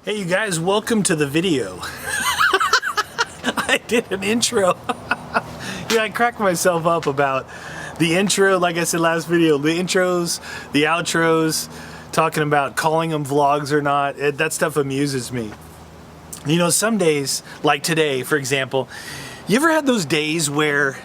Hey you guys, welcome to the video. I did an intro. Yeah, I cracked myself up about the intro, like I said last video, the intros, the outros, talking about calling them vlogs or not. That stuff amuses me. You know, some days, like today, for example, you ever had those days where,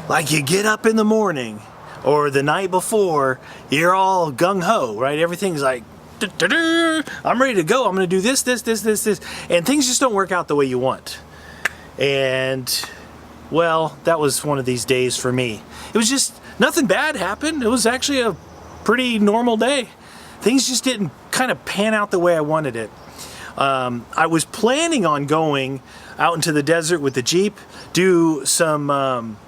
like, you get up in the morning or the night before, you're all gung-ho, right? Everything's like, I'm ready to go. I'm going to do this, and things just don't work out the way you want. And well, that was one of these days for me. It was just nothing bad happened. It was actually a pretty normal day. Things just didn't kind of pan out the way I wanted it. I was planning on going out into the desert with the Jeep, do some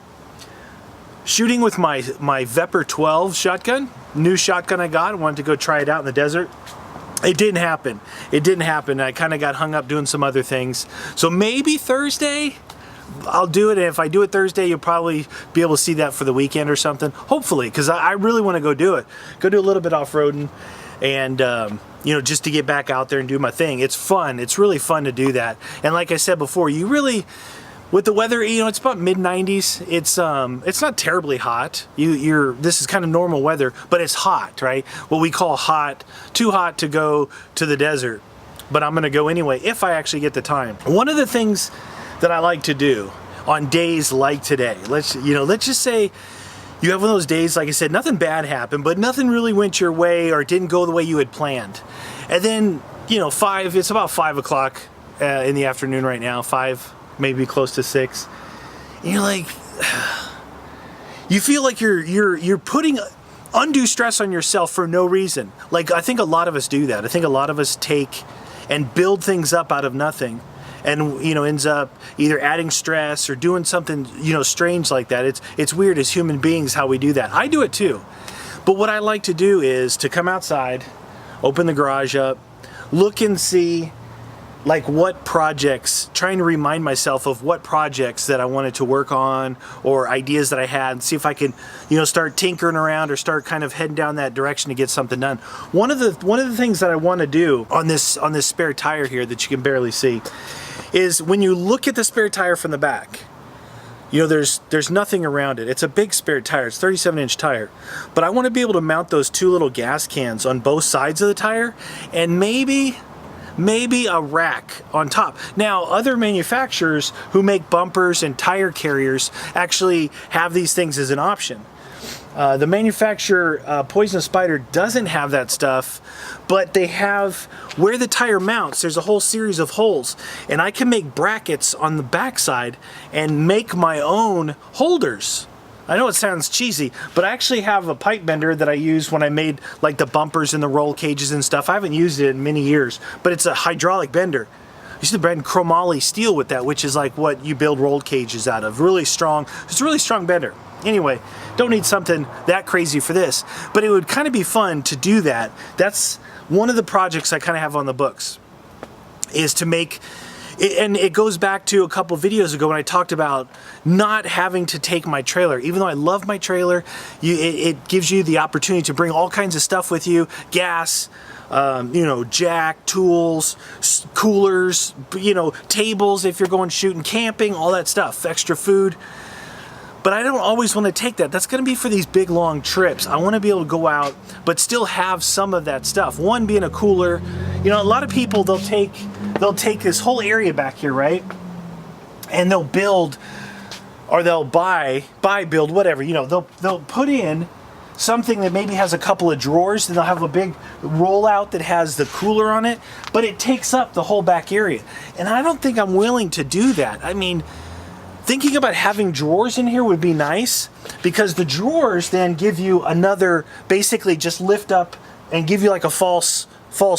shooting with my Vepr 12 shotgun. New shotgun I got. I wanted to go try it out in the desert. It didn't happen. It didn't happen. I kind of got hung up doing some other things. So maybe Thursday I'll do it, and if I do it Thursday, you'll probably be able to see that for the weekend or something. Hopefully, because I really want to go do it. Go do a little bit off-roading, and you know, just to get back out there and do my thing. It's fun. It's really fun to do that. And like I said before, you really, with the weather, you know, it's about mid-90s. It's not terribly hot. This is kind of normal weather, but it's hot, right? What we call hot, too hot to go to the desert. But I'm gonna go anyway if I actually get the time. One of the things that I like to do on days like today, let's just say you have one of those days, like I said, nothing bad happened, but nothing really went your way or didn't go the way you had planned. And then, you know, it's about 5 o'clock in the afternoon right now, 5, maybe close to 6. And you're like, you feel like you're putting undue stress on yourself for no reason. Like, I think a lot of us do that. I think a lot of us take and build things up out of nothing, and, you know, ends up either adding stress or doing something, you know, strange like that. It's weird as human beings how we do that. I do it too. But what I like to do is to come outside, open the garage up, look and see like what projects, trying to remind myself of what projects that I wanted to work on or ideas that I had, and see if I can, you know, start tinkering around or start kind of heading down that direction to get something done. One of the things that I want to do on this spare tire here that you can barely see is when you look at the spare tire from the back, you know, there's nothing around it. It's a big spare tire. It's 37-inch tire. But I want to be able to mount those 2 little gas cans on both sides of the tire, and maybe a rack on top. Now, other manufacturers who make bumpers and tire carriers actually have these things as an option. The manufacturer, Poison Spider, doesn't have that stuff, but they have, where the tire mounts, there's a whole series of holes, and I can make brackets on the backside and make my own holders. I know it sounds cheesy, but I actually have a pipe bender that I used when I made like the bumpers and the roll cages and stuff. I haven't used it in many years, but it's a hydraulic bender. I used to bend chromoly steel with that, which is like what you build roll cages out of. Really strong. It's a really strong bender. Anyway, don't need something that crazy for this, but it would kind of be fun to do that. That's one of the projects I kind of have on the books, is to make. And it goes back to a couple videos ago when I talked about not having to take my trailer. Even though I love my trailer, it gives you the opportunity to bring all kinds of stuff with you. Gas, you know, jack, tools, coolers, you know, tables if you're going shooting, camping, all that stuff, extra food. But I don't always want to take that. That's going to be for these big, long trips. I want to be able to go out, but still have some of that stuff. One being a cooler. You know, a lot of people, they'll take this whole area back here, right? And they'll build, or they'll build, whatever. You know, they'll put in something that maybe has a couple of drawers, and they'll have a big rollout that has the cooler on it, but it takes up the whole back area. And I don't think I'm willing to do that. I mean, thinking about having drawers in here would be nice, because the drawers then give you another, basically just lift up and give you like a false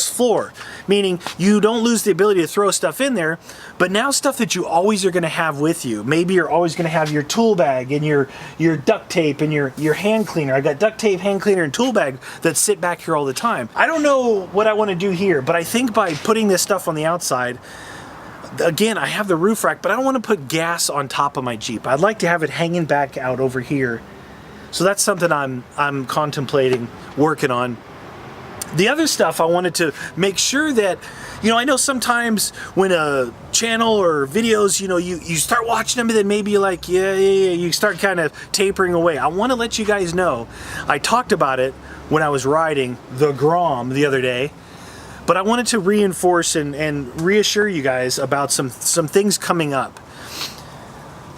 floor, meaning you don't lose the ability to throw stuff in there, but now stuff that you always are going to have with you. Maybe you're always going to have your tool bag and your duct tape and your hand cleaner. I got duct tape, hand cleaner, and tool bag that sit back here all the time. I don't know what I want to do here, but I think by putting this stuff on the outside, again, I have the roof rack, but I don't want to put gas on top of my Jeep. I'd like to have it hanging back out over here. So that's something I'm contemplating working on. The other stuff I wanted to make sure that, you know, I know sometimes when a channel or videos, you know, you start watching them and then maybe you're like, yeah, you start kind of tapering away. I want to let you guys know, I talked about it when I was riding the Grom the other day, but I wanted to reinforce and reassure you guys about some things coming up.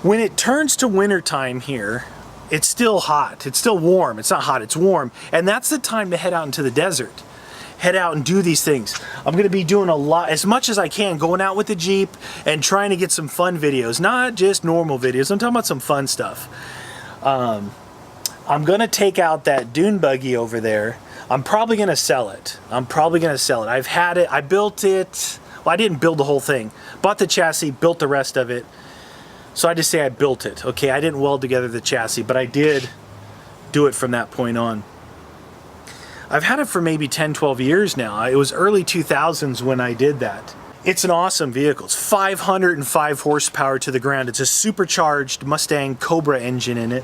When it turns to wintertime here, it's still hot, it's still warm. It's not hot, it's warm. And that's the time to head out into the desert. Head out and do these things. I'm gonna be doing a lot, as much as I can, going out with the Jeep and trying to get some fun videos, not just normal videos. I'm talking about some fun stuff. I'm gonna take out that dune buggy over there. I'm probably gonna sell it. I've had it, I built it. Well, I didn't build the whole thing. Bought the chassis, built the rest of it. So I just say I built it, okay? I didn't weld together the chassis, but I did do it from that point on. I've had it for maybe 10, 12 years now. It was early 2000s when I did that. It's an awesome vehicle. It's 505 horsepower to the ground. It's a supercharged Mustang Cobra engine in it.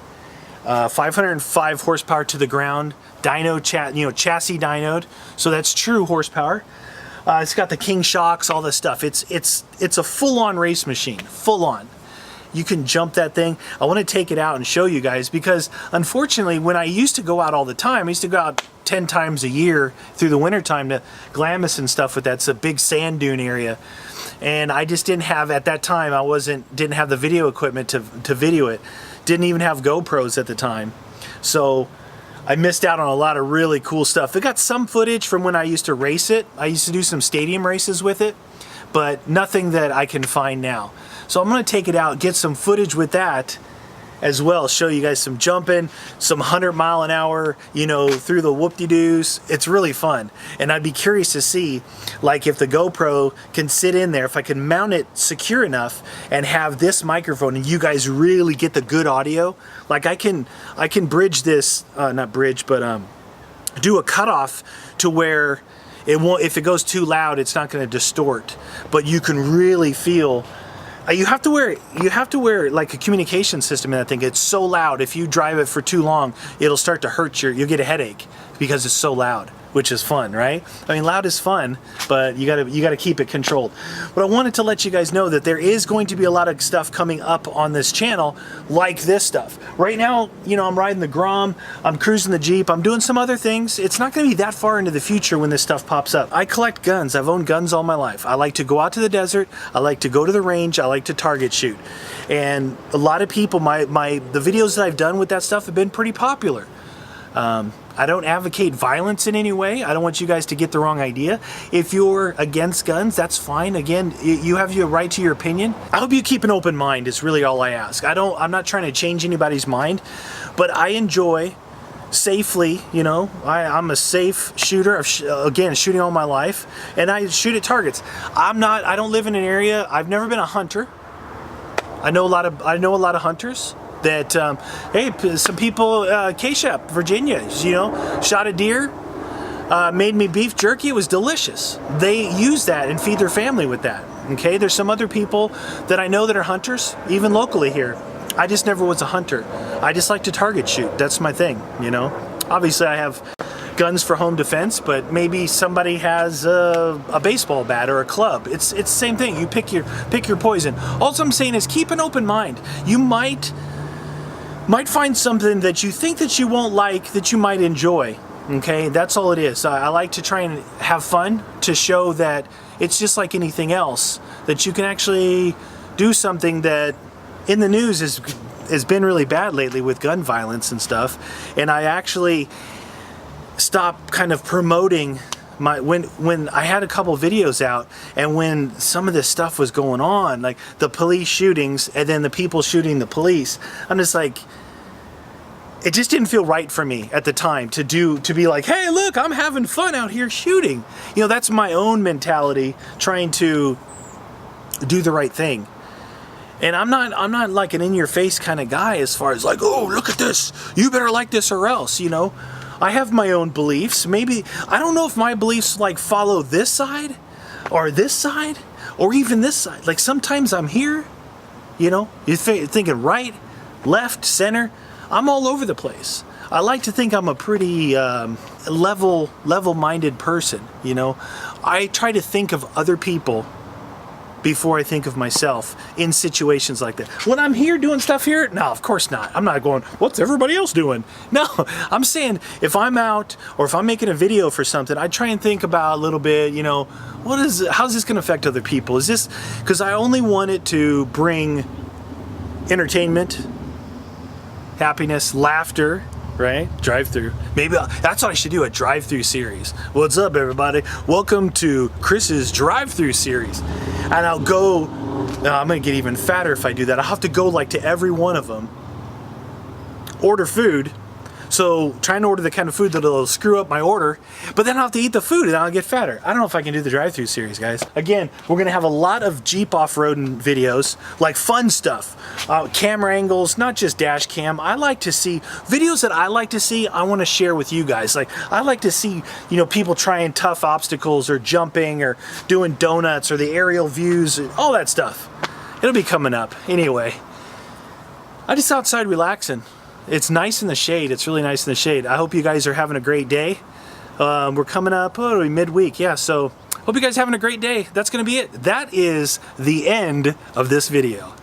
505 horsepower to the ground. Chassis dynoed. So that's true horsepower. It's got the King shocks, all this stuff. It's a full-on race machine, full-on. You can jump that thing. I want to take it out and show you guys because unfortunately when I used to go out all the time, I used to go out 10 times a year through the winter time to Glamis and stuff with that. It's a big sand dune area. And I just didn't have, at that time, didn't have the video equipment to video it. Didn't even have GoPros at the time. So I missed out on a lot of really cool stuff. I got some footage from when I used to race it. I used to do some stadium races with it, but nothing that I can find now. So I'm gonna take it out, get some footage with that as well, show you guys some jumping, some 100-mile-an-hour, you know, through the whoop-de-doos. It's really fun. And I'd be curious to see, like, if the GoPro can sit in there, if I can mount it secure enough and have this microphone and you guys really get the good audio. Like I can bridge this, not bridge, but do a cutoff to where it won't, if it goes too loud, it's not gonna distort, but you can really feel. You have to wear like a communication system in that thing. It's so loud. If you drive it for too long, it'll start to hurt you'll get a headache because it's so loud, which is fun, right? I mean, loud is fun, but you gotta keep it controlled. But I wanted to let you guys know that there is going to be a lot of stuff coming up on this channel, like this stuff. Right now, you know, I'm riding the Grom, I'm cruising the Jeep, I'm doing some other things. It's not gonna be that far into the future when this stuff pops up. I collect guns. I've owned guns all my life. I like to go out to the desert. I like to go to the range. I like to target shoot. And a lot of people, the videos that I've done with that stuff have been pretty popular. I don't advocate violence in any way. I don't want you guys to get the wrong idea. If you're against guns, that's fine. Again, you have your right to your opinion. I hope you keep an open mind is really all I ask. I'm not trying to change anybody's mind, but I enjoy safely, you know, I'm a safe shooter. Again, shooting all my life, and I shoot at targets. I don't live in an area, I've never been a hunter. I know a lot of hunters that, hey, some people, K-Shep, Virginia, you know, shot a deer, made me beef jerky. It was delicious. They use that and feed their family with that. Okay, there's some other people that I know that are hunters, even locally here. I just never was a hunter. I just like to target shoot. That's my thing, you know. Obviously, I have guns for home defense, but maybe somebody has a baseball bat or a club. It's the same thing. You pick your poison. All I'm saying is keep an open mind. You might find something that you think that you won't like that you might enjoy. Okay, that's all it is. I like to try and have fun to show that it's just like anything else, that you can actually do something that in the news has been really bad lately with gun violence and stuff. And I actually stopped kind of promoting when I had a couple videos out, and when some of this stuff was going on, like the police shootings and then the people shooting the police, I'm just like, it just didn't feel right for me at the time to be like, hey, look, I'm having fun out here shooting. You know, that's my own mentality, trying to do the right thing. And I'm not like an in-your-face kind of guy as far as like, oh, look at this, you better like this or else, you know. I have my own beliefs. Maybe, I don't know if my beliefs like follow this side or even this side. Like sometimes I'm here, you know, you're thinking right, left, center. I'm all over the place. I like to think I'm a pretty level-minded person, you know. I try to think of other people before I think of myself in situations like that. When I'm here doing stuff here, no, of course not. I'm not going, what's everybody else doing? No, I'm saying if I'm out or if I'm making a video for something, I try and think about a little bit, you know, how's this going to affect other people? Is this, because I only want it to bring entertainment, happiness, laughter, right? Drive-through. Maybe that's what I should do, a drive-through series. What's up, everybody? Welcome to Chris's drive-through series. And I'll go, I'm gonna get even fatter if I do that. I'll have to go like to every one of them, order food. So trying to order the kind of food that'll screw up my order, but then I'll have to eat the food and I'll get fatter. I don't know if I can do the drive-through series, guys. Again, we're gonna have a lot of Jeep off-roading videos, like fun stuff, camera angles, not just dash cam. I like to see videos that I like to see. I want to share with you guys. Like I like to see, you know, people trying tough obstacles or jumping or doing donuts or the aerial views, and all that stuff. It'll be coming up. Anyway, I'm just outside relaxing. It's nice in the shade. It's really nice in the shade. I hope you guys are having a great day. We're coming up midweek. Yeah, so hope you guys are having a great day. That's going to be it. That is the end of this video.